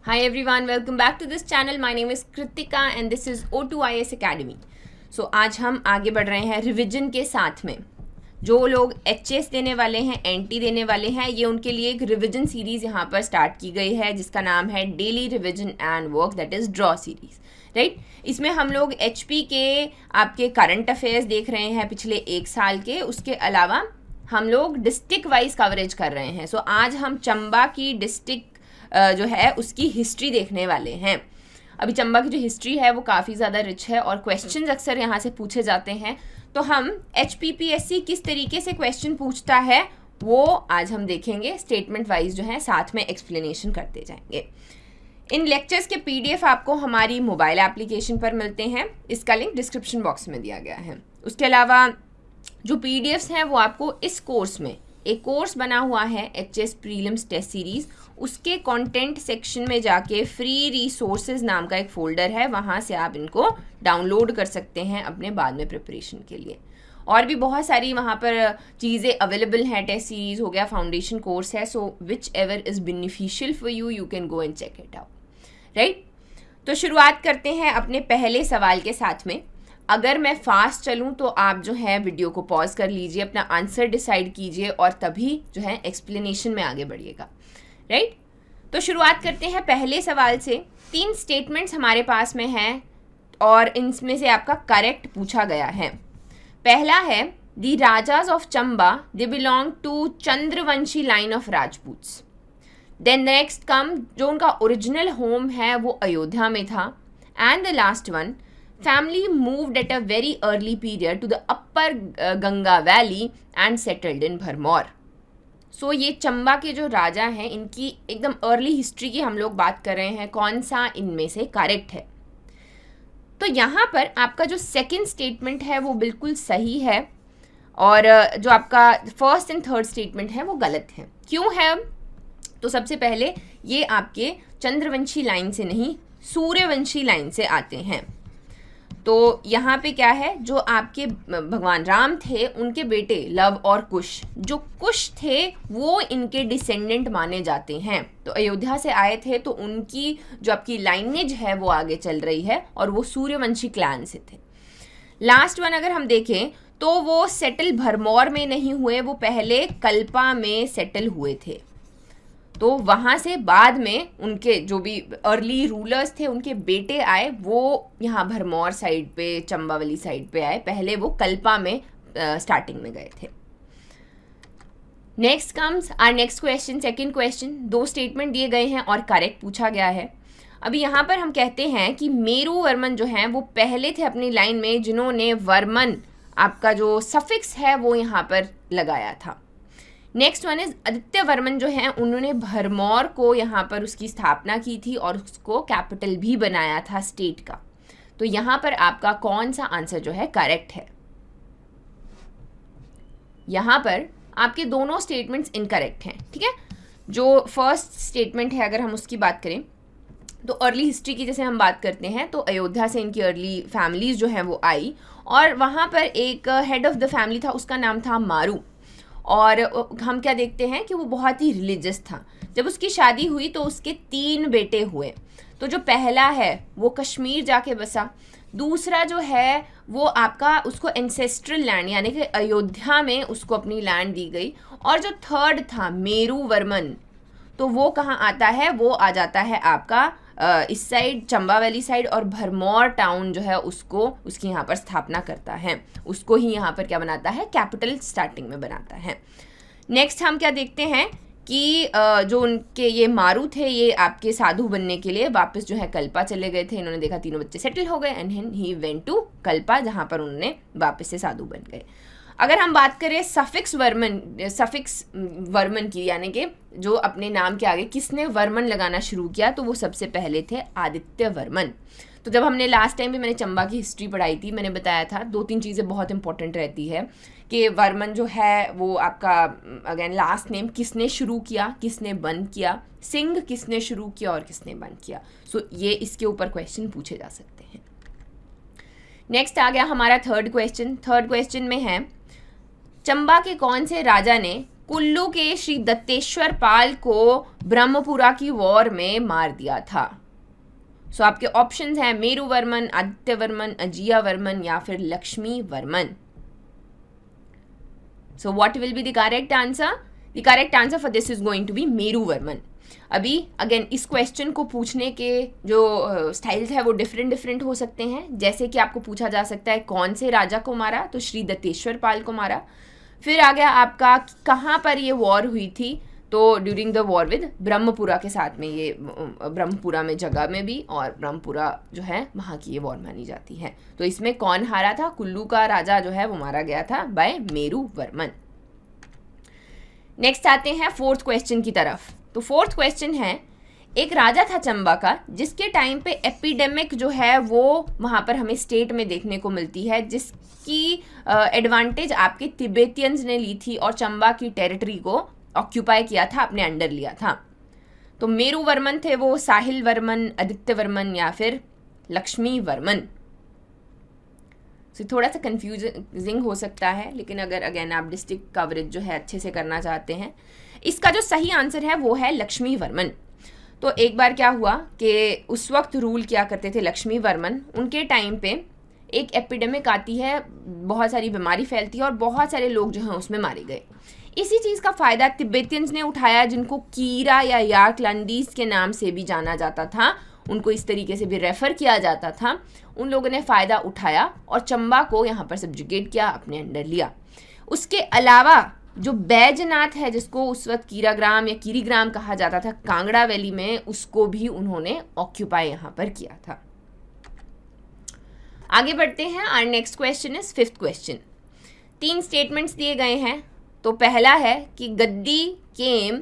Hi everyone, welcome back to this channel. My name is Kritika and this is O2IS Academy. So आज हम आगे बढ़ रहे हैं रिविजन के साथ में. जो लोग HS देने वाले हैं, NT देने वाले हैं, ये उनके लिए एक रिविजन सीरीज़ यहाँ पर स्टार्ट की गई है जिसका नाम है daily revision and work, that is draw series, right. इसमें हम लोग HP के आपके करंट अफेयर्स देख रहे हैं पिछले एक साल के. उसके अलावा हम लोग डिस्ट्रिक्ट वाइज कवरेज कर रहे हैं. सो आज हम चंबा की डिस्ट्रिक्ट जो है उसकी हिस्ट्री देखने वाले हैं. अभी चंबा की जो हिस्ट्री है वो काफ़ी ज़्यादा रिच है और क्वेश्चंस अक्सर यहाँ से पूछे जाते हैं. तो हम HPPSC किस तरीके से क्वेश्चन पूछता है वो आज हम देखेंगे. स्टेटमेंट वाइज जो है साथ में एक्सप्लेनेशन करते जाएंगे. इन लेक्चर्स के PDF आपको हमारी मोबाइल एप्लीकेशन पर मिलते हैं. इसका लिंक डिस्क्रिप्शन बॉक्स में दिया गया है. उसके अलावा जो PDFs हैं वो आपको इस कोर्स में, एक कोर्स बना हुआ है HS प्रीलिम्स टेस्ट सीरीज़, उसके कंटेंट सेक्शन में जाके फ्री रिसोर्सेज नाम का एक फ़ोल्डर है, वहाँ से आप इनको डाउनलोड कर सकते हैं अपने बाद में प्रिपरेशन के लिए. और भी बहुत सारी वहाँ पर चीज़ें अवेलेबल हैं. टेस्ट सीरीज़ हो गया, फाउंडेशन कोर्स है. So whichever is beneficial for you, you can go and check it out, right. तो शुरुआत करते हैं अपने पहले सवाल के साथ में. अगर मैं फास्ट चलूं तो आप जो है वीडियो को पॉज कर लीजिए, अपना आंसर डिसाइड कीजिए और तभी जो है एक्सप्लेनेशन में आगे बढ़िएगा, राइट. तो शुरुआत करते हैं पहले सवाल से. 3 स्टेटमेंट्स हमारे पास में हैं और इनमें से आपका करेक्ट पूछा गया है. पहला है the rajas of Chamba they belong to Chandravanshi line of Rajputs. Then next come, जो उनका ओरिजिनल होम है वो अयोध्या में था. And the last one, family moved at a very early period to the upper Ganga valley and settled in Bharmour. So ये चंबा के जो राजा हैं इनकी एकदम अर्ली हिस्ट्री की हम लोग बात कर रहे हैं. कौन सा इनमें से करेक्ट है? तो यहाँ पर आपका जो सेकंड स्टेटमेंट है वो बिल्कुल सही है और जो आपका फर्स्ट एंड थर्ड स्टेटमेंट है वो गलत है. क्यों है? तो सबसे पहले ये आपके चंद्रवंशी लाइन से नहीं, सूर्यवंशी लाइन से आते हैं. तो यहाँ पे क्या है, जो आपके भगवान राम थे उनके बेटे लव और कुश, जो कुश थे वो इनके डिसेंडेंट माने जाते हैं. तो अयोध्या से आए थे तो उनकी जो आपकी लाइनेज है वो आगे चल रही है और वो सूर्यवंशी क्लैन से थे. लास्ट वन अगर हम देखें तो वो सेटल भरमौर में नहीं हुए, वो पहले कल्पा में सेटल हुए थे. तो वहाँ से बाद में उनके जो भी अर्ली रूलर्स थे उनके बेटे आए, वो यहाँ भरमौर साइड पे, चंबा वाली साइड पे आए. पहले वो कल्पा में स्टार्टिंग में गए थे. Next comes our next question, second question. 2 statement दिए गए हैं और करेक्ट पूछा गया है. अभी यहाँ पर हम कहते हैं कि मेरू वर्मन जो हैं वो पहले थे अपनी लाइन में जिन्होंने वर्मन आपका जो सफिक्स है वो यहाँ पर लगाया था. Next one is Aditya Varman जो हैं उन्होंने भरमौर को यहाँ पर उसकी स्थापना की थी और उसको कैपिटल भी बनाया था स्टेट का. तो यहाँ पर आपका कौन सा आंसर जो है करेक्ट है? यहाँ पर आपके दोनों स्टेटमेंट्स इनकरेक्ट हैं, ठीक है. जो फर्स्ट स्टेटमेंट है अगर हम उसकी बात करें तो अर्ली हिस्ट्री की जैसे हम बात करते हैं तो अयोध्या से इनकी अर्ली फैमिलीज जो हैं वो आई और वहाँ पर एक हेड ऑफ द फैमिली था, उसका नाम था मारू. और हम क्या देखते हैं कि वो बहुत ही रिलीजियस था. जब उसकी शादी हुई तो उसके 3 बेटे हुए. तो जो पहला है वो कश्मीर जाके बसा, दूसरा जो है वो आपका उसको एंसेस्ट्रल लैंड यानी कि अयोध्या में उसको अपनी लैंड दी गई. और जो थर्ड था मेरू वर्मन, तो वो कहाँ आता है? वो आ जाता है आपका इस साइड चंबा वाली साइड और भरमौर टाउन जो है उसको उसकी यहाँ पर स्थापना करता है. उसको ही यहाँ पर क्या बनाता है? कैपिटल स्टार्टिंग में बनाता है. नेक्स्ट हम क्या देखते हैं कि जो उनके ये मारू थे ये आपके साधु बनने के लिए वापस जो है कल्पा चले गए थे. इन्होंने देखा 3 बच्चे सेटल हो गए and he went to Kalpa जहाँ पर उन्होंने वापस से साधु बन गए. अगर हम बात करें सफिक्स वर्मन की, यानी कि जो अपने नाम के आगे किसने वर्मन लगाना शुरू किया, तो वो सबसे पहले थे आदित्य वर्मन. तो जब हमने लास्ट टाइम भी मैंने चंबा की हिस्ट्री पढ़ाई थी, मैंने बताया था 2-3 चीज़ें बहुत इंपॉर्टेंट रहती है कि वर्मन जो है वो आपका अगेन लास्ट नेम किसने शुरू किया, किसने बंद किया, सिंह किसने शुरू किया और किसने बंद किया. सो ये इसके ऊपर क्वेश्चन पूछे जा सकते हैं. नेक्स्ट आ गया हमारा थर्ड क्वेश्चन. थर्ड क्वेश्चन में है चंबा के कौन से राजा ने कुल्लू के श्री दत्तेश्वर पाल को ब्रह्मपुरा की वॉर में मार दिया था? सो आपके ऑप्शंस हैं मेरू वर्मन, आदित्य वर्मन, अजिया वर्मन या फिर Lakshmi Varman. So what will be the correct answer? The correct answer for this is going to be Meru Varman. अभी अगेन इस क्वेश्चन को पूछने के जो स्टाइल्स है वो डिफरेंट हो सकते हैं. जैसे कि आपको पूछा जा सकता है कौन से राजा को मारा, तो श्री दत्तेश्वर पाल को मारा. फिर आ गया आपका कहाँ पर ये वॉर हुई थी, तो during the war with Brahmapura के साथ में, ये ब्रह्मपुरा में जगह में भी, और ब्रह्मपुरा जो है वहाँ की ये वॉर मानी जाती है. तो इसमें कौन हारा था? कुल्लू का राजा जो है वो मारा गया था बाय मेरू वर्मन. नेक्स्ट आते हैं फोर्थ क्वेश्चन की तरफ. तो फोर्थ क्वेश्चन है, एक राजा था चंबा का जिसके टाइम पे एपिडेमिक जो है वो वहाँ पर हमें स्टेट में देखने को मिलती है, जिसकी एडवांटेज आपके तिब्बतियंस ने ली थी और चंबा की टेरिटरी को ऑक्यूपाई किया था, अपने अंडर लिया था. तो मेरू वर्मन थे वो, साहिल वर्मन, आदित्य वर्मन या फिर लक्ष्मी वर्मन. थोड़ा सा कंफ्यूजिंग हो सकता है, लेकिन अगर अगेन आप डिस्ट्रिक्ट कवरेज जो है अच्छे से करना चाहते हैं, इसका जो सही आंसर है वो है लक्ष्मी वर्मन. तो एक बार क्या हुआ कि उस वक्त रूल किया करते थे लक्ष्मी वर्मन. उनके टाइम पे एक एपिडेमिक आती है, बहुत सारी बीमारी फैलती है और बहुत सारे लोग जो हैं उसमें मारे गए. इसी चीज़ का फ़ायदा तिब्बतियंस ने उठाया, जिनको कीरा या याकलंडीज के नाम से भी जाना जाता था, उनको इस तरीके से भी रेफ़र किया जाता था. उन लोगों ने फ़ायदा उठाया और चंबा को यहाँ पर सब्जुगेट किया, अपने अंडर लिया. उसके अलावा जो बैजनाथ है, जिसको उस वक्त कीराग्राम या कीरीग्राम कहा जाता था कांगड़ा वैली में, उसको भी उन्होंने ऑक्यूपाई यहाँ पर किया था. आगे बढ़ते हैं. Our next question is fifth question. 3 statements दिए गए हैं. तो पहला है कि Gaddi came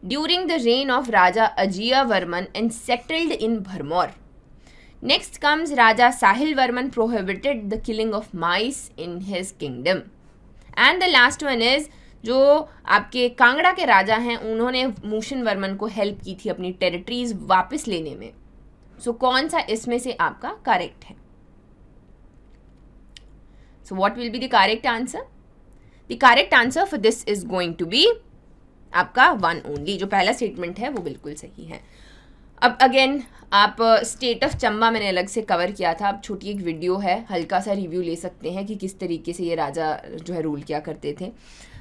during the reign of raja Ajia Varman and settled in Bharmour. Next comes raja Sahil Varman prohibited the killing of mice in his kingdom. And the last one is जो आपके कांगड़ा के राजा हैं, उन्होंने मूशन वर्मन को हेल्प की थी अपनी टेरिटरीज वापस लेने में. सो कौन सा इसमें से आपका करेक्ट है? So what will be the correct answer? The correct answer for this is going to be आपका 1 ओनली. जो पहला स्टेटमेंट है वो बिल्कुल सही है. अब अगेन आप स्टेट ऑफ चंबा मैंने अलग से कवर किया था. अब छोटी एक वीडियो है, हल्का सा रिव्यू ले सकते हैं कि किस तरीके से ये राजा जो है रूल किया करते थे.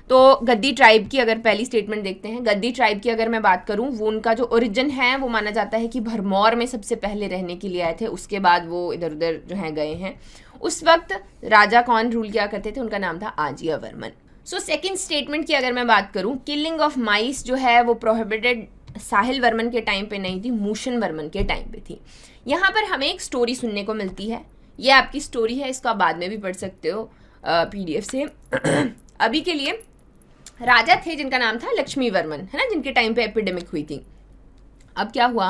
तो गद्दी ट्राइब की अगर पहली स्टेटमेंट देखते हैं, गद्दी ट्राइब की अगर मैं बात करूं, वो उनका जो ओरिजिन है वो माना जाता है कि भरमौर में सबसे पहले रहने के लिए आए थे. उसके बाद वो इधर उधर जो है गए हैं. उस वक्त राजा कौन रूल किया करते थे? उनका नाम था आजिया वर्मन. सो सेकेंड स्टेटमेंट की अगर मैं बात करूं, किलिंग ऑफ माइस जो है वो प्रोहिबिटेड साहिल वर्मन के टाइम पे नहीं थी, मूशन वर्मन के टाइम पे थी. यहाँ पर हमें एक स्टोरी सुनने को मिलती है. ये आपकी स्टोरी है, इसको आप बाद में भी पढ़ सकते हो PDF से. अभी के लिए राजा थे जिनका नाम था लक्ष्मी वर्मन, है ना, जिनके टाइम पे एपिडेमिक हुई थी. अब क्या हुआ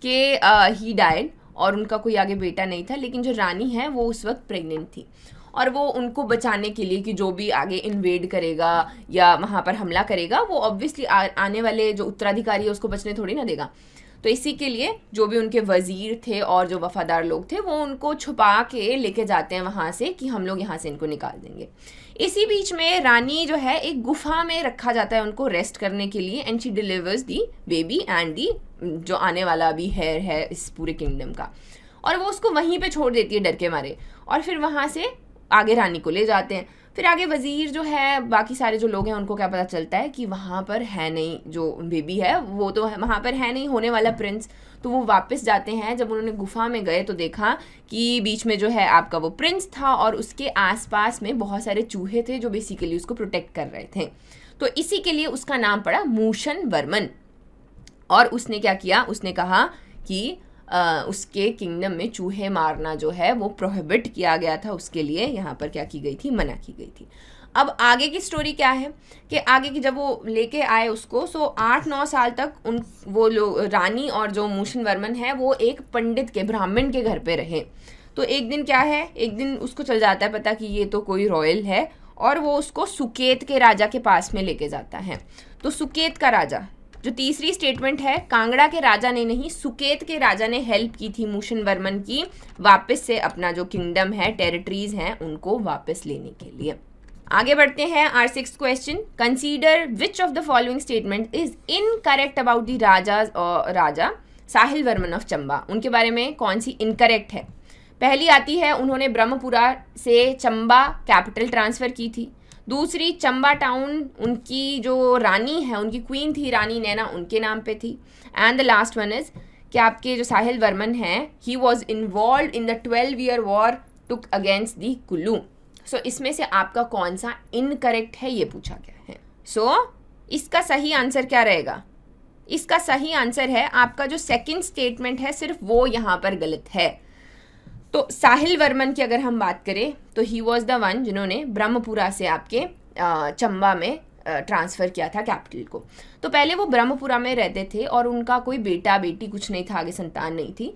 कि ही डाइड और उनका कोई आगे बेटा नहीं था, लेकिन जो रानी है वो उस वक्त प्रेग्नेंट थी और वो उनको बचाने के लिए कि जो भी आगे इन्वेड करेगा या वहाँ पर हमला करेगा, वो ऑब्वियसली आने वाले जो उत्तराधिकारी है उसको बचने थोड़ी ना देगा. तो इसी के लिए जो भी उनके वजीर थे और जो वफादार लोग थे, वो उनको छुपा के लेके जाते हैं वहाँ से कि हम लोग यहाँ से इनको निकाल देंगे. इसी बीच में रानी जो है एक गुफा में रखा जाता है उनको रेस्ट करने के लिए. And she delivers the baby and the जो आने वाला अभी हेयर है इस पूरे किंगडम का, और वो उसको वहीं पे छोड़ देती है डर के मारे. और फिर वहाँ से आगे रानी को ले जाते हैं. फिर आगे वजीर जो है, बाकी सारे जो लोग हैं, उनको क्या पता चलता है कि वहाँ पर है नहीं जो बेबी है, वो तो वहाँ पर है नहीं होने वाला प्रिंस. तो वो वापस जाते हैं. जब उन्होंने गुफा में गए तो देखा कि बीच में जो है आपका वो प्रिंस था और उसके आसपास में बहुत सारे चूहे थे जो बेसिकली उसको प्रोटेक्ट कर रहे थे. तो इसी के लिए उसका नाम पड़ा मूशन वर्मन. और उसने क्या किया, उसने कहा कि उसके किंगडम में चूहे मारना जो है वो प्रोहिबिट किया गया था. उसके लिए यहाँ पर क्या की गई थी, मना की गई थी. अब आगे की स्टोरी क्या है कि आगे की जब वो लेके आए उसको, सो 8-9 साल तक वो लोग, रानी और जो मूशन वर्मन है, वो एक पंडित के, ब्राह्मण के घर पे रहे. तो एक दिन क्या है, एक दिन उसको चल जाता है पता कि ये तो कोई रॉयल है, और वो उसको सुकेत के राजा के पास में लेके जाता है. तो सुकेत का राजा, जो तीसरी स्टेटमेंट है, कांगड़ा के राजा ने नहीं, सुकेत के राजा ने हेल्प की थी मूशन वर्मन की वापस से अपना जो किंगडम है, टेरिटरीज हैं, उनको वापस लेने के लिए. आगे बढ़ते हैं our 6th question, consider which of the following statement is incorrect about the Raja Sahil Varman of Chamba. उनके बारे में कौन सी इनकरेक्ट है। पहली आती है उन्होंने ब्रह्मपुरा से चंबा कैपिटल ट्रांसफ़र की थी। दूसरी, चंबा टाउन उनकी जो रानी है, उनकी क्वीन थी रानी नैना, उनके नाम पे थी। And the last one is कि आपके जो साहिल वर्मन हैं, he was involve in the 12-year war took against the Kullu. So इसमें से आपका कौन सा इनकरेक्ट है ये पूछा गया है। सो इसका सही आंसर क्या रहेगा। इसका सही आंसर है आपका जो सेकंड स्टेटमेंट है, सिर्फ वो यहाँ पर गलत है। तो साहिल वर्मन की अगर हम बात करें तो ही वॉज द वन जिन्होंने ब्रह्मपुरा से आपके चंबा में ट्रांसफ़र किया था कैपिटल को। तो पहले वो ब्रह्मपुरा में रहते थे और उनका कोई बेटा बेटी कुछ नहीं था, आगे संतान नहीं थी।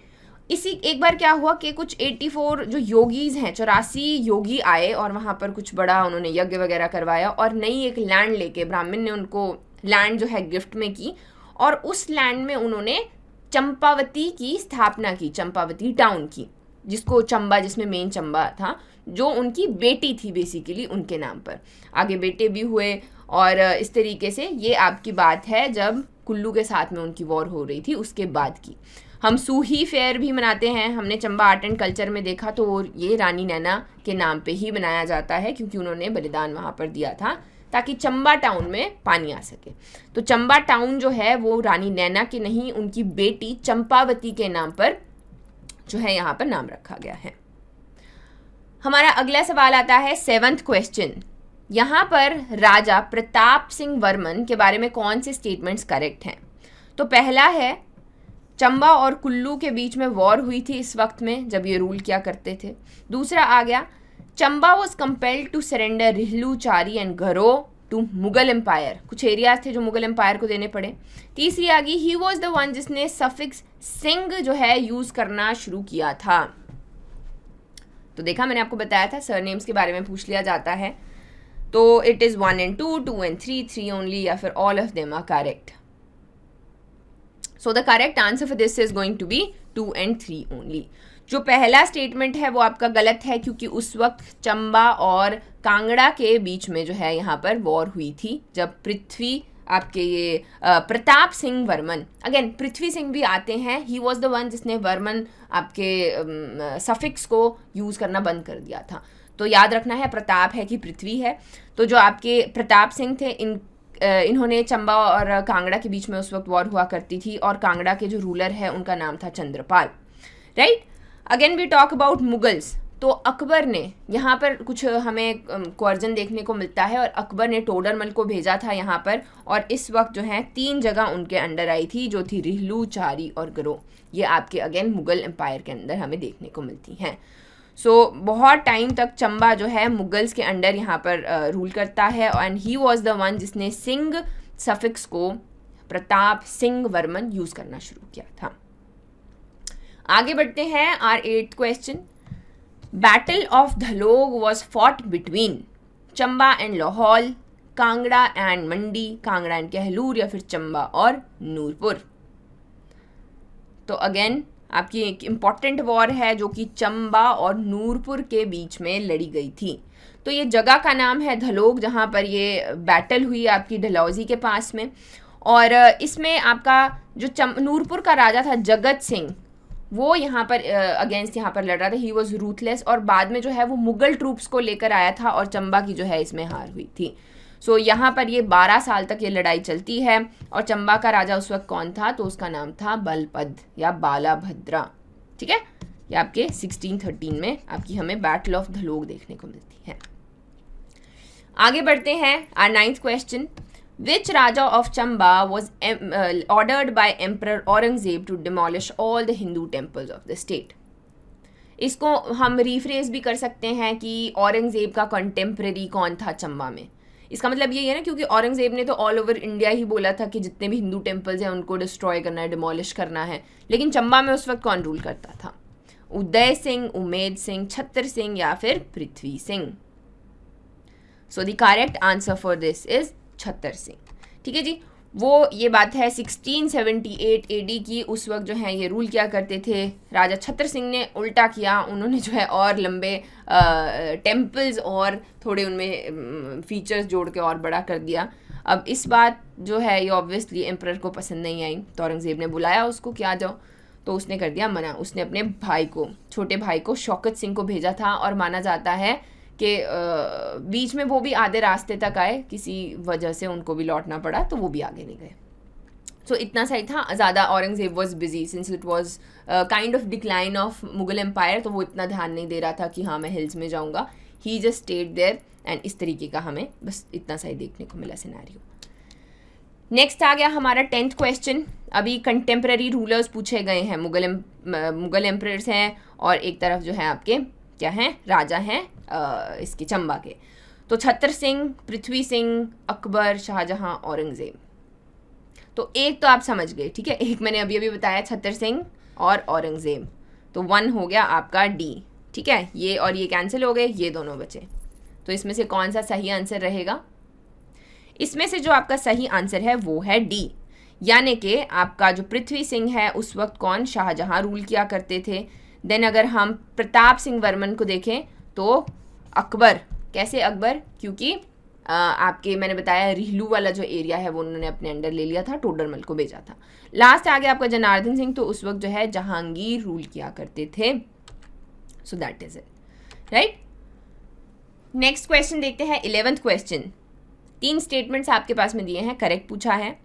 इसी एक बार क्या हुआ कि कुछ 84 जो योगीज़ हैं, 84 योगी आए और वहाँ पर कुछ बड़ा उन्होंने यज्ञ वगैरह करवाया और नई एक लैंड लेके ब्राह्मण ने उनको लैंड जो है गिफ्ट में की और उस लैंड में उन्होंने चंपावती की स्थापना की, चंपावती टाउन की, जिसको चंबा, जिसमें मेन चंबा था, जो उनकी बेटी थी बेसिकली उनके नाम पर। आगे बेटे भी हुए और इस तरीके से ये आपकी बात है जब कुल्लू के साथ में उनकी वॉर हो रही थी उसके बाद की। हम सूही फेयर भी मनाते हैं, हमने चंबा आर्ट एंड कल्चर में देखा, तो ये रानी नैना के नाम पे ही बनाया जाता है क्योंकि उन्होंने बलिदान वहाँ पर दिया था ताकि चंबा टाउन में पानी आ सके। तो चंबा टाउन जो है वो रानी नैना के नहीं, उनकी बेटी चंपावती के नाम पर जो है यहाँ पर नाम रखा गया है। हमारा अगला सवाल आता है 7th क्वेश्चन। यहाँ पर राजा प्रताप सिंह वर्मन के बारे में कौन से स्टेटमेंट्स करेक्ट हैं। तो पहला है चंबा और कुल्लू के बीच में वॉर हुई थी इस वक्त में जब ये रूल किया करते थे। दूसरा आ गया Chamba was compelled to surrender Rihlu, Chari and Gharo to Mughal empire, कुछ एरियाज थे जो मुगल एम्पायर को देने पड़े। तीसरी आ गई ही वॉज द वन जिसने सफिक्स सिंह जो है यूज करना शुरू किया था। तो देखा, मैंने आपको बताया था सरनेम्स के बारे में पूछ लिया जाता है। तो it is 1 and 2, 2 and 3, 3 only, या फिर all of them are correct. So the correct answer for this is going to be 2 and 3 only. जो पहला स्टेटमेंट है वो आपका गलत है क्योंकि उस वक्त चंबा और कांगड़ा के बीच में जो है यहाँ पर वॉर हुई थी जब पृथ्वी आपके ये प्रताप सिंह वर्मन, अगेन पृथ्वी सिंह भी आते हैं, ही वॉज द वन जिसने वर्मन आपके सफिक्स को यूज़ करना बंद कर दिया था। तो याद रखना है प्रताप है कि पृथ्वी है। तो जो आपके प्रताप सिंह थे इन्होंने चंबा और कांगड़ा के बीच में उस वक्त वॉर हुआ करती थी और कांगड़ा के जो रूलर है उनका नाम था Chandrapal, right. Again we talk about Mughals. तो अकबर ने यहाँ पर कुछ हमें क्वर्जन देखने को मिलता है और अकबर ने टोडरमल को भेजा था यहाँ पर और इस वक्त जो है 3 जगह उनके अंडर आई थी जो थी रिहलू, चारी और गरो। ये आपके अगेन मुगल एम्पायर के अंदर हमें देखने को मिलती हैं। सो बहुत टाइम तक चंबा जो है मुगल्स के अंडर यहाँ पर रूल करता है and he was the one जिसने सिंह सफिक्स को प्रताप सिंह वर्मन यूज़ करना शुरू किया था। आगे बढ़ते हैं our 8th question. Battle of Dhalog was fought between Chamba and Lahaul, Kangra and Mandi, Kangra and Kahlur, या फिर चंबा और नूरपुर। तो अगेन आपकी एक इम्पॉर्टेंट वॉर है जो कि चंबा और नूरपुर के बीच में लड़ी गई थी। तो ये जगह का नाम है धलोग जहाँ पर ये बैटल हुई आपकी डलहौजी के पास में। और इसमें आपका जो नूरपुर का राजा था जगत सिंह, वो यहाँ पर अगेंस्ट यहाँ पर लड़ रहा था। ही वॉज रूथलेस और बाद में जो है वो मुगल ट्रूप्स को लेकर आया था और चंबा की जो है इसमें हार हुई थी। सो यहाँ पर ये 12 साल तक ये लड़ाई चलती है और चंबा का राजा उस वक्त कौन था, तो उसका नाम था बलपद या बालाभद्रा, ठीक है। ये आपके 1613 में आपकी हमें बैटल ऑफ धलोग देखने को मिलती है। आगे बढ़ते हैं our 9th question. Which Raja of Chamba was ordered by Emperor Aurangzeb to demolish all the Hindu temples of the state? इसको हम रिफ्रेज भी कर सकते हैं कि औरंगजेब का कंटेम्प्रेरी कौन था चंबा में। इसका मतलब यही है ना, क्योंकि औरंगजेब ने तो ऑल ओवर इंडिया ही बोला था कि जितने भी हिंदू टेम्पल्स हैं उनको डिस्ट्रॉय करना है, डिमोलिश करना है। लेकिन चंबा में उस वक्त कौन रूल करता था? उदय सिंह, उमेद सिंह, छत्र सिंह या फिर Prithvi Singh. So the correct answer for this is Chhattar Singh, ठीक है जी। वो ये बात है 1678 AD की। उस वक्त जो है ये रूल किया करते थे। राजा छत्र सिंह ने उल्टा किया, उन्होंने जो है और लंबे टेम्पल्स और थोड़े उनमें फीचर्स जोड़ के और बड़ा कर दिया। अब इस बात जो है ये ऑब्वियसली एम्परर को पसंद नहीं आई, तो औरंगज़ेब ने बुलाया उसको कि आ जाओ, तो उसने कर दिया मना। उसने अपने भाई को, छोटे भाई को, शौकत सिंह को भेजा था, और माना जाता है कि बीच में वो भी आधे रास्ते तक आए, किसी वजह से उनको भी लौटना पड़ा, तो वो भी आगे नहीं गए। सो इतना सही था। ज़्यादा Aurangzeb was busy since it was kind of decline of Mughal empire, तो वो इतना ध्यान नहीं दे रहा था कि हाँ मैं हिल्स में जाऊँगा। ही जस्ट स्टेड देयर, एंड इस तरीके का हमें बस इतना सही देखने को मिला सिनेरियो। नेक्स्ट आ गया हमारा 10th क्वेश्चन। अभी कंटेम्प्रेरी रूलर्स पूछे गए हैं, मुगल एम्परर्स हैं, और एक तरफ जो है आपके क्या हैं, राजा हैं इसके चंबा के। तो छत्र सिंह, पृथ्वी सिंह, अकबर, शाहजहां, औरंगज़ेब। तो एक तो आप समझ गए, ठीक है। एक मैंने अभी अभी बताया, छत्र सिंह और औरंगज़ेब, तो 1 हो गया आपका डी, ठीक है। ये और ये कैंसिल हो गए, ये दोनों बचे। तो इसमें से कौन सा सही आंसर रहेगा? इसमें से जो आपका सही आंसर है वो है डी, यानी कि आपका जो पृथ्वी सिंह है उस वक्त कौन, शाहजहां रूल किया करते थे। देन अगर हम प्रताप सिंह वर्मन को देखें तो अकबर। कैसे अकबर? क्योंकि आपके मैंने बताया रिहलू वाला जो एरिया है वो उन्होंने अपने अंडर ले लिया था, टोडरमल को भेजा था। लास्ट आ गया आपका जनार्दन सिंह, तो उस वक्त जो है जहांगीर रूल किया करते थे। So that is it, right. Next question देखते हैं, 11th क्वेश्चन। 3 स्टेटमेंट्स आपके पास में दिए हैं, करेक्ट पूछा है।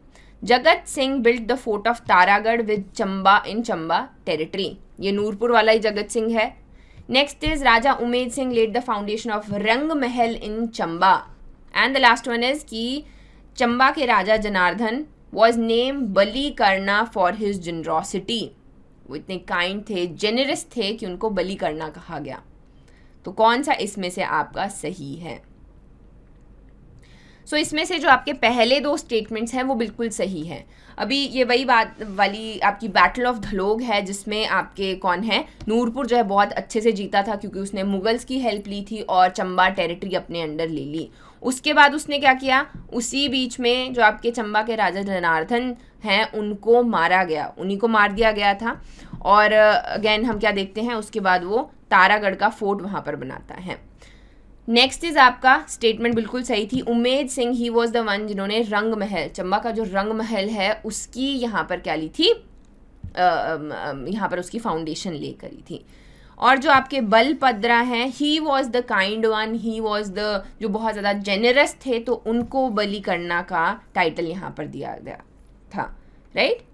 Jagat Singh built the fort of Taragarh with Chamba in Chamba territory. ये नूरपुर वाला ही जगत सिंह है। Next is raja Umed Singh laid the foundation of Rang Mahal in Chamba. And the last one is कि चंबा के raja Janardan was named Bali Karna for his generosity. वो इतने काइंड थे, जेनरस थे कि उनको बली करना कहा गया। तो कौन सा इसमें से आपका सही है? सो इसमें से जो आपके पहले 2 स्टेटमेंट्स हैं वो बिल्कुल सही हैं। अभी ये वही बात वाली आपकी बैटल ऑफ धलोग है, जिसमें आपके कौन है, नूरपुर जो है बहुत अच्छे से जीता था, क्योंकि उसने मुगल्स की हेल्प ली थी और चंबा टेरिटरी अपने अंडर ले ली। उसके बाद उसने क्या किया, उसी बीच में जो आपके चंबा के राजा जनार्दन हैं उनको मारा गया, उन्हीं को मार दिया गया था। और अगेन हम क्या देखते हैं, उसके बाद वो तारागढ़ का फोर्ट वहाँ पर बनाता है। नेक्स्ट इज आपका स्टेटमेंट बिल्कुल सही थी। उमेद सिंह ही वॉज द वन जिन्होंने रंग महल, चंबा का जो रंग महल है उसकी यहाँ पर क्या ली थी, यहाँ पर उसकी फाउंडेशन ले करी थी। और जो आपके बलभद्रा हैं, he was the kind one, he was the जो बहुत ज़्यादा जेनरस थे, तो उनको बलि करना का टाइटल यहाँ पर दिया गया था, राइट।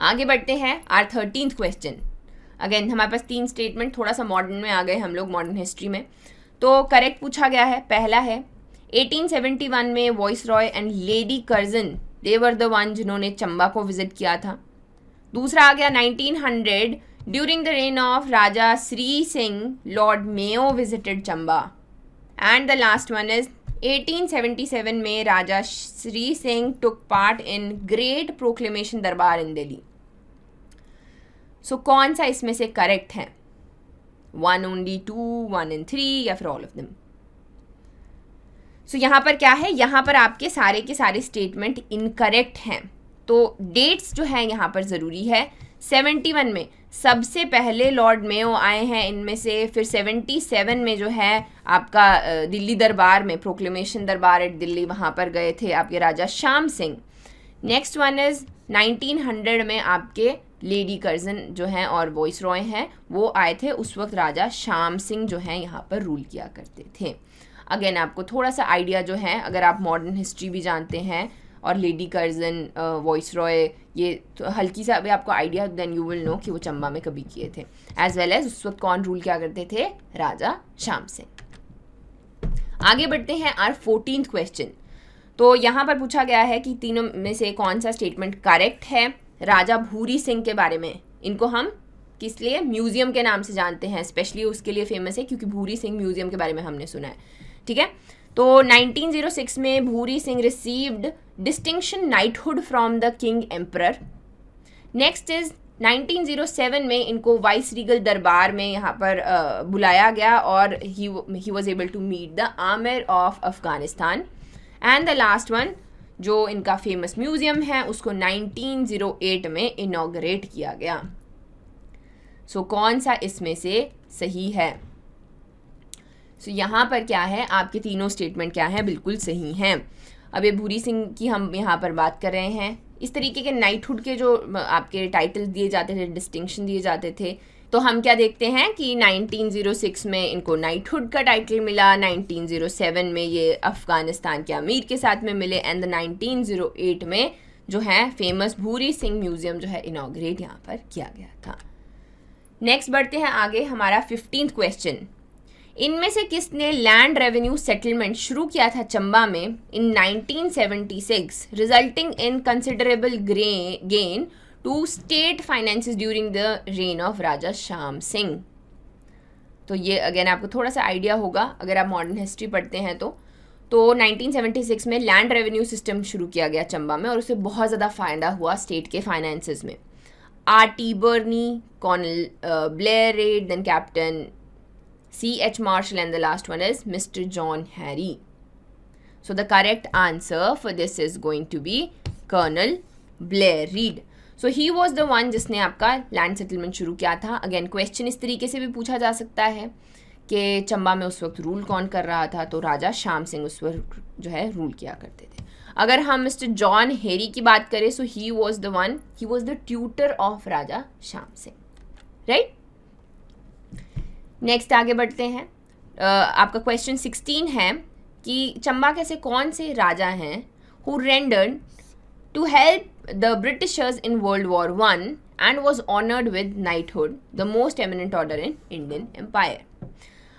आगे बढ़ते हैं, आर 13th क्वेश्चन। अगेन हमारे पास 3 स्टेटमेंट, थोड़ा सा मॉडर्न में आ गए हम लोग, मॉडर्न हिस्ट्री में। तो करेक्ट पूछा गया है। पहला है 1871 में voice Roy and lady Curzon, they were the one जिन्होंने चंबा को विजिट किया था। दूसरा आ गया 1900 during the reign of raja Shri Singh, lord Mayo visited Chamba. And the last one is 1877 में raja Shri Singh took part in great proclamation durbar in Delhi. सो कौन सा इसमें से करेक्ट है? 1 only 2, 1 and 3, या फिर ऑल ऑफ देम? सो यहाँ पर क्या है, यहाँ पर आपके सारे के सारे स्टेटमेंट इनकरेक्ट हैं। तो डेट्स जो है यहाँ पर ज़रूरी है। 71 में सबसे पहले लॉर्ड मेयो आए हैं इनमें से, फिर 77 में जो है आपका दिल्ली दरबार में, प्रोक्लेमेशन दरबार एट दिल्ली, वहाँ पर गए थे आपके raja Shyam Singh. Next one is 1900 में आपके लेडी कर्जन जो हैं और वॉइस रॉय हैं वो आए थे। उस वक्त राजा श्याम सिंह जो हैं यहाँ पर रूल किया करते थे। अगेन आपको थोड़ा सा आइडिया जो है, अगर आप मॉडर्न हिस्ट्री भी जानते हैं और लेडी कर्जन, वॉइस रॉय, ये तो हल्की सा भी आपको idea, then you will know कि वो चंबा में कभी किए थे। एज वेल एज उस वक्त कौन रूल किया करते थे, राजा श्याम सिंह। आगे बढ़ते हैं आर 14th क्वेश्चन। तो यहाँ पर पूछा गया है कि तीनों में से कौन सा स्टेटमेंट करेक्ट है। राजा भूरी सिंह के बारे में, इनको हम किस लिए म्यूजियम के नाम से जानते हैं, स्पेशली उसके लिए फेमस है क्योंकि भूरी सिंह म्यूजियम के बारे में हमने सुना है, ठीक है। तो 1906 में Bhuri Singh received distinction knighthood from the king emperor. Next is 1907 में इनको वाइस रीगल दरबार में यहाँ पर बुलाया गया और he was able to meet the amir of Afghanistan. And the last one जो इनका फेमस म्यूजियम है उसको 1908 में इनॉग्रेट किया गया। सो कौन सा इसमें से सही है? सो यहाँ पर क्या है, आपके तीनों स्टेटमेंट क्या है, बिल्कुल सही हैं। अब ये भूरी सिंह की हम यहाँ पर बात कर रहे हैं। इस तरीके के नाइटहुड के जो आपके टाइटल दिए जाते थे, डिस्टिंक्शन दिए जाते थे, तो हम क्या देखते हैं कि 1906 में इनको नाइटहुड का टाइटल मिला, 1907 में ये अफ़गानिस्तान के अमीर के साथ में मिले, एंड 1908 में जो है फेमस भूरी सिंह म्यूज़ियम जो है इनॉग्रेट यहाँ पर किया गया था। नेक्स्ट बढ़ते हैं आगे, हमारा 15th क्वेश्चन। इनमें से किसने लैंड रेवेन्यू सेटलमेंट शुरू किया था चंबा में in 1976, resulting in considerable gain to state finances during the reign of raja Shyam Singh? तो ये अगेन आपको थोड़ा सा आइडिया होगा अगर आप मॉडर्न हिस्ट्री पढ़ते हैं तो 1976 में लैंड रेवेन्यू सिस्टम शुरू किया गया चंबा में, और उससे बहुत ज़्यादा फ़ायदा हुआ स्टेट के फाइनेंसेस में। R.T. Burney, Colonel Blair Reid, then Captain C.H. Marshall, and the last one is Mr. John Harry. So the correct answer for this is going to be Colonel Blair Reid. So he was the one जिसने आपका land settlement शुरू किया था। Again question इस तरीके से भी पूछा जा सकता है कि चंबा में उस वक्त रूल कौन कर रहा था, तो राजा श्याम सिंह उस वक्त जो है रूल किया करते थे। अगर हम मिस्टर जॉन हेरी की बात करें, so he was the tutor of raja Shyam Singh, right. Next आगे बढ़ते हैं। आपका क्वेश्चन 16 है कि चंबा के से कौन से राजा हैं who rendered to help the Britishers in world war I and was honoured with knighthood, the most eminent order in Indian empire.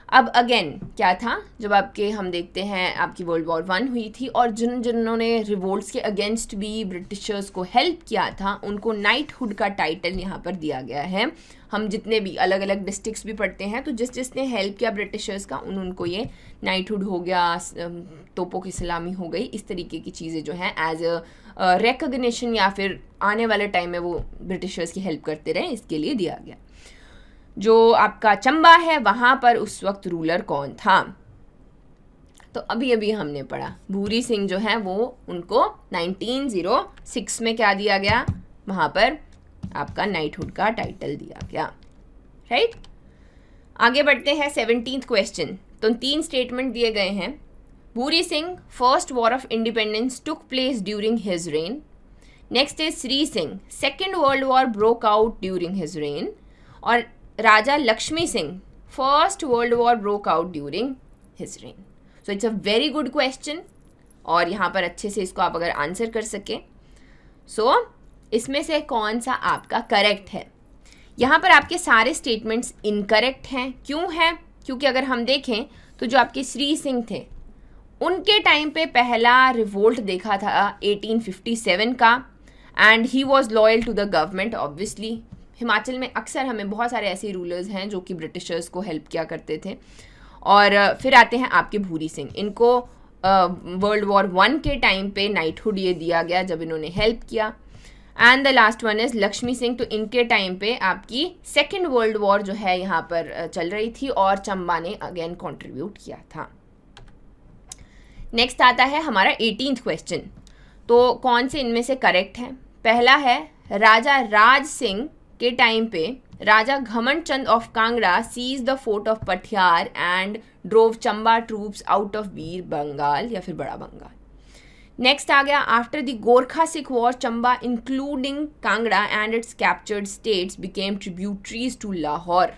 अब अगेन क्या था, जब आपके हम देखते हैं आपकी वर्ल्ड वॉर I हुई थी और जिन्होंने रिवोल्ट्स के अगेंस्ट भी ब्रिटिशर्स को हेल्प किया था उनको नाइटहुड का टाइटल यहाँ पर दिया गया है। हम जितने भी अलग अलग डिस्ट्रिक्ट्स भी पढ़ते हैं तो जिसने हेल्प किया ब्रिटिशर्स का उनको ये नाइटहुड हो गया, तोपों की सलामी हो गई, इस तरीके की चीज़ें जो हैं एज अ रिकग्निशन या फिर आने वाले टाइम में वो ब्रिटिशर्स की हेल्प करते रहे, इसके लिए दिया गया। जो आपका चंबा है वहाँ पर उस वक्त रूलर कौन था, तो अभी अभी हमने पढ़ा भूरी सिंह जो है वो उनको 1906 में क्या दिया गया, वहाँ पर आपका नाइटहुड का टाइटल दिया गया, राइट। आगे बढ़ते हैं 17th क्वेश्चन। तो 3 स्टेटमेंट दिए गए हैं। Bhuri Singh first war of independence took place during his reign. Next is Shri Singh second world war broke out during his reign. और raja Lakshmi Singh first world war broke out during his reign. So it's a very good question और यहाँ पर अच्छे से इसको आप अगर answer कर सकें, सो इसमें से कौन सा आपका करेक्ट है। यहाँ पर आपके सारे स्टेटमेंट्स इनकरेक्ट हैं। क्यों है? क्योंकि अगर हम देखें तो जो आपके श्री सिंह थे उनके टाइम पे पहला रिवोल्ट देखा था 1857 का, and he was loyal to the government. Obviously Himachal में अक्सर हमें बहुत सारे ऐसे रूलर्स हैं जो कि ब्रिटिशर्स को हेल्प किया करते थे। और फिर आते हैं आपके भूरी सिंह, इनको वर्ल्ड वॉर I के टाइम पे नाइटहुड ये दिया गया जब इन्होंने हेल्प किया। And the last one is Lakshmi Singh, तो इनके टाइम पे आपकी सेकेंड वर्ल्ड वॉर जो है यहाँ पर चल रही थी और चंबा ने अगेन कंट्रीब्यूट किया था। नेक्स्ट आता है हमारा 18th क्वेश्चन। तो कौन से इनमें से करेक्ट है? पहला है राजा राज सिंह के टाइम पे raja Ghamand Chand of Kangra seize the fort of Pathiar and drove Chamba troops out of Vir Bangal या फिर बड़ा बंगाल। नेक्स्ट आ गया after the Gorkha Sikh war Chamba including Kangra and its captured states became tributaries to Lahore.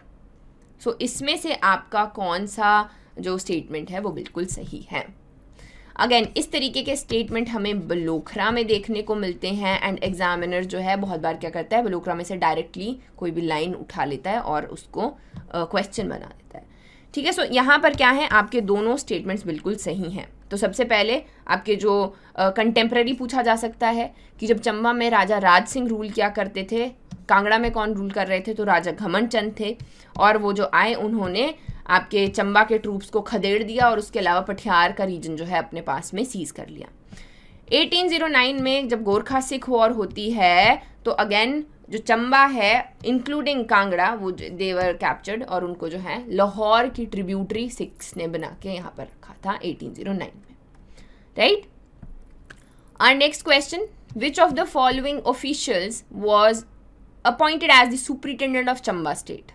So इसमें से आपका कौन सा जो स्टेटमेंट है वो बिल्कुल सही है। अगेन इस तरीके के स्टेटमेंट हमें बलोखरा में देखने को मिलते हैं एंड एग्जामिनर जो है बहुत बार क्या करता है, बलोखरा में से डायरेक्टली कोई भी लाइन उठा लेता है और उसको क्वेश्चन बना देता है। ठीक है, सो यहाँ पर क्या है, आपके दोनों स्टेटमेंट्स बिल्कुल सही हैं। तो सबसे पहले आपके जो कंटेम्प्रेरी पूछा जा सकता है कि जब चंबा में राजा राज सिंह रूल किया करते थे, कांगड़ा में कौन रूल कर रहे थे, तो राजा घमंड चंद थे, और वो जो आए उन्होंने आपके चंबा के ट्रूप्स को खदेड़ दिया और उसके अलावा पठियार का रीजन जो है अपने पास में सीज कर लिया। 1809 में जब गोरखा सिख वॉर होती है तो अगेन जो चंबा है इंक्लूडिंग कांगड़ा वो देवर कैप्चर्ड और उनको जो है लाहौर की ट्रिब्यूटरी सिख्स ने बना के यहाँ पर रखा था 1809 में, right. Our next question, which of the following officials was appointed as the superintendent of Chamba state?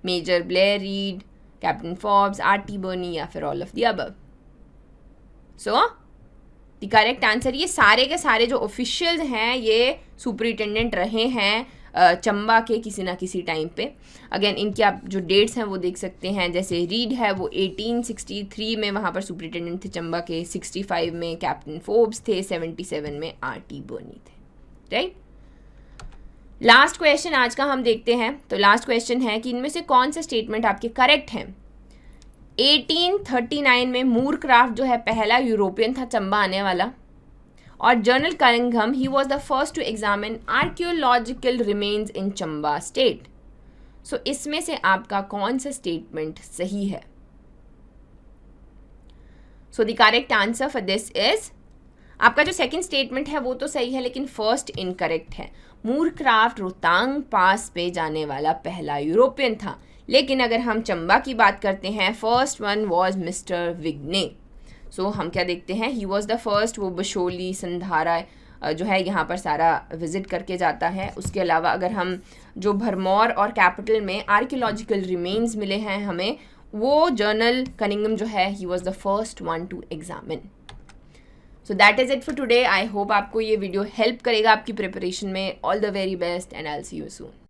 Major Blair Reed, Captain Forbes, R.T. Burney या फिर all of the above? So the correct answer, ये सारे के सारे जो officials हैं ये superintendent रहे हैं चंबा के किसी ना किसी टाइम पे. अगेन इनकी आप जो डेट्स हैं वो देख सकते हैं. जैसे रीड है वो 1863 में वहाँ पर सुपरिटेंडेंट थे चंबा के, 65 में कैप्टन फोर्ब्स थे, 77 में R.T. बर्नी थे. राइट. लास्ट क्वेश्चन आज का हम देखते हैं. तो लास्ट क्वेश्चन है कि इनमें से कौन सा स्टेटमेंट आपके करेक्ट हैं. 1839 में मूर क्राफ्ट जो है पहला यूरोपियन था चंबा आने वाला, और general Cunningham he was the first to examine archaeological remains in Chamba state. So इसमें से आपका कौन सा स्टेटमेंट सही है? So the correct answer for this is, आपका जो सेकंड स्टेटमेंट है वो तो सही है लेकिन फर्स्ट इनकरेक्ट है. मूर क्राफ्ट रोहतांग पास पे जाने वाला पहला यूरोपियन था, लेकिन अगर हम चंबा की बात करते हैं first one was mister Vigne. So हम क्या देखते हैं, ही वॉज द फर्स्ट. वो बशोली संधारा जो है यहाँ पर सारा विजिट करके जाता है. उसके अलावा अगर हम जो भरमौर और कैपिटल में आर्कियोलॉजिकल रिमेन्स मिले हैं हमें, वो जनरल कनिंघम जो है ही was the first one two examine. So that is it for today. I hope आपको ये वीडियो हेल्प करेगा आपकी प्रिपरेशन में. All the very best and I will see you soon.